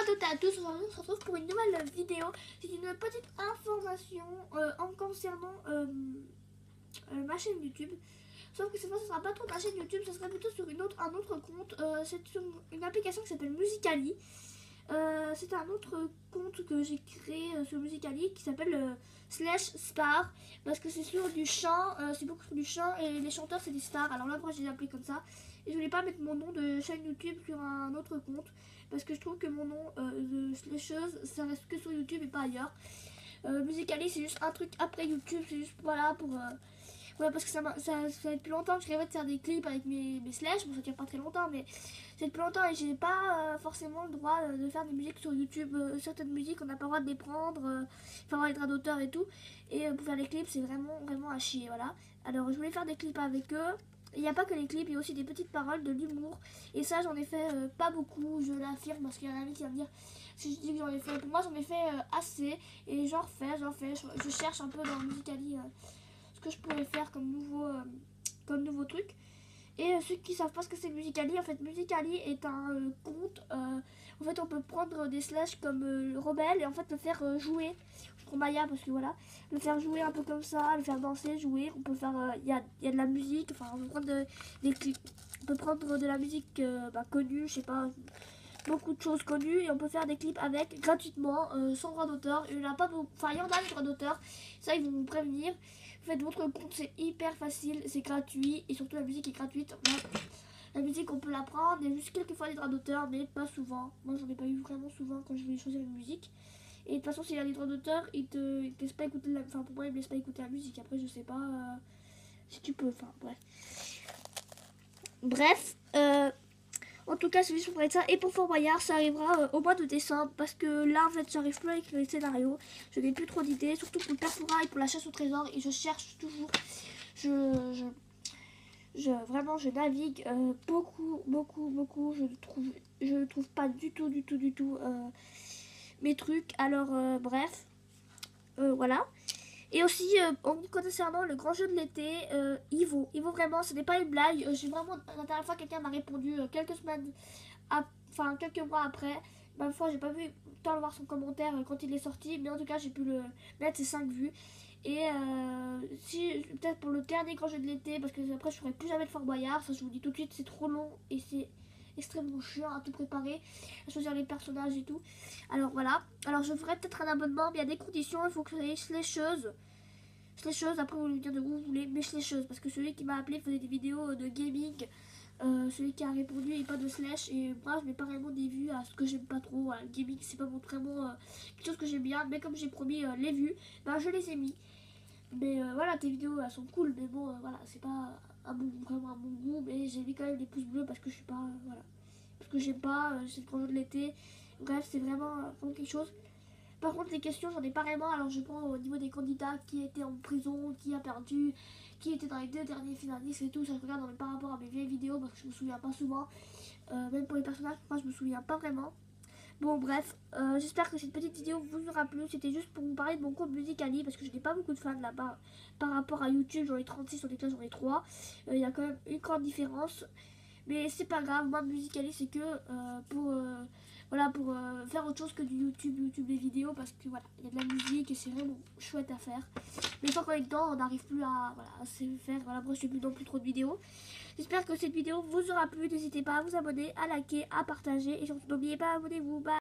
toutes et à tous, aujourd'hui on se retrouve pour une nouvelle vidéo. C'est une petite information en concernant ma chaîne YouTube. Sauf que cette fois ce sera pas trop ma chaîne YouTube, ce sera plutôt sur un autre compte. C'est sur une application qui s'appelle Musical.ly. C'est un autre compte que j'ai créé sur Musical.ly qui s'appelle /star, parce que c'est sur du chant, c'est beaucoup sur du chant et les chanteurs c'est des stars. Alors là moi je les ai appelés comme ça et je voulais pas mettre mon nom de chaîne YouTube sur un autre compte parce que je trouve que mon nom de slasheuse ça reste que sur YouTube et pas ailleurs. Musical.ly c'est juste un truc après YouTube, c'est juste voilà pour ouais, parce que ça fait depuis longtemps que je rêvais de faire des clips avec mes slash. Bon, ça tient pas très longtemps, mais c'est depuis longtemps et j'ai pas forcément le droit de faire des musiques sur YouTube. Certaines musiques, on n'a pas le droit de les prendre. Il faut avoir les droits d'auteur et tout. Et pour faire les clips, c'est vraiment à chier. Voilà. Alors, je voulais faire des clips avec eux. Il n'y a pas que les clips, il y a aussi des petites paroles, de l'humour. Et ça, j'en ai fait pas beaucoup, je l'affirme, parce qu'il y en a un ami qui va me dire si je dis que j'en ai fait. Pour moi, j'en ai fait assez. Et j'en refais. Je cherche un peu dans Musical.ly ce que je pourrais faire comme nouveau truc. Et ceux qui savent pas ce que c'est Musical.ly, en fait Musical.ly est un compte, en fait on peut prendre des slash comme Rebelle et en fait le faire jouer. Je prends Maya parce que voilà, le faire jouer un peu comme ça, le faire danser, jouer. On peut faire, il y a de la musique, enfin on peut prendre des clips, on peut prendre de la musique connue, je sais pas, beaucoup de choses connues et on peut faire des clips avec gratuitement, sans droit d'auteur. Il y en a pas beaucoup, enfin il y en a des droits d'auteur, ça ils vont vous prévenir. Faites votre compte, c'est hyper facile, c'est gratuit et surtout la musique est gratuite. La musique on peut la prendre, il y a juste quelques fois des droits d'auteur mais pas souvent. Moi j'en ai pas eu vraiment souvent quand je voulais choisir une musique. Et de toute façon s'il y a des droits d'auteur, ils te laissent pas écouter enfin pour moi ils me laissent pas écouter la musique. Après je sais pas si tu peux, enfin bref. En tout cas, c'est juste pour parler de ça. Et pour Fort Boyard, ça arrivera au mois de décembre. Parce que là, en fait, j'arrive plus à écrire les scénarios. Je n'ai plus trop d'idées. Surtout pour le Perfora et pour la chasse au trésor. Et je cherche toujours. Vraiment, je navigue beaucoup. Je ne trouve pas du tout mes trucs. Alors, bref. Voilà. Et aussi, en concernant le grand jeu de l'été, Ivo vraiment, ce n'est pas une blague. J'ai vraiment, la dernière fois, quelqu'un m'a répondu quelques mois après. Ma foi, j'ai pas vu tant le voir son commentaire quand il est sorti, mais en tout cas, j'ai pu le mettre ses 5 vues. Et si, peut-être pour le dernier grand jeu de l'été, parce que après, je ferai plus jamais de Fort Boyard. Ça, je vous dis tout de suite, c'est trop long et c'est extrêmement chiant à tout préparer, à choisir les personnages et tout. Alors voilà, alors je ferai peut-être un abonnement, mais il y a des conditions, il faut que vous soyez slasheuse, après vous lui dire de où vous voulez, mais slasheuse, parce que celui qui m'a appelé faisait des vidéos de gaming, celui qui a répondu et pas de slash, et moi je mets pas vraiment des vues à ce que j'aime pas trop. Voilà, le gaming c'est pas vraiment quelque chose que j'aime bien, mais comme j'ai promis les vues, je les ai mis. Mais voilà, tes vidéos elles sont cool, mais bon voilà, c'est pas vraiment un bon goût, mais j'ai mis quand même des pouces bleus parce que je suis pas voilà, parce que j'aime pas c'est le grand jeu de l'été. Bref, c'est vraiment quelque chose. Par contre, les questions, j'en ai pas vraiment. Alors, je prends au niveau des candidats qui étaient en prison, qui a perdu, qui était dans les 2 derniers finalistes et tout. Ça, je regarde par rapport à mes vieilles vidéos parce que je me souviens pas souvent. Même pour les personnages, moi, je me souviens pas vraiment. Bon, bref, j'espère que cette petite vidéo vous aura plu. C'était juste pour vous parler de mon compte Musical.ly parce que je n'ai pas beaucoup de fans là-bas. Par rapport à YouTube, j'en ai 36, sur les classes, j'en ai 3. Il y a quand même une grande différence. Mais c'est pas grave, moi Musical.ly c'est que pour faire autre chose que du YouTube les vidéos, parce que voilà, il y a de la musique et c'est vraiment chouette à faire. Mais une fois qu'on est dedans, on n'arrive plus à se faire. Voilà, moi je fais plus non plus trop de vidéos. J'espère que cette vidéo vous aura plu. N'hésitez pas à vous abonner, à liker, à partager et surtout n'oubliez pas, abonnez-vous. Bye.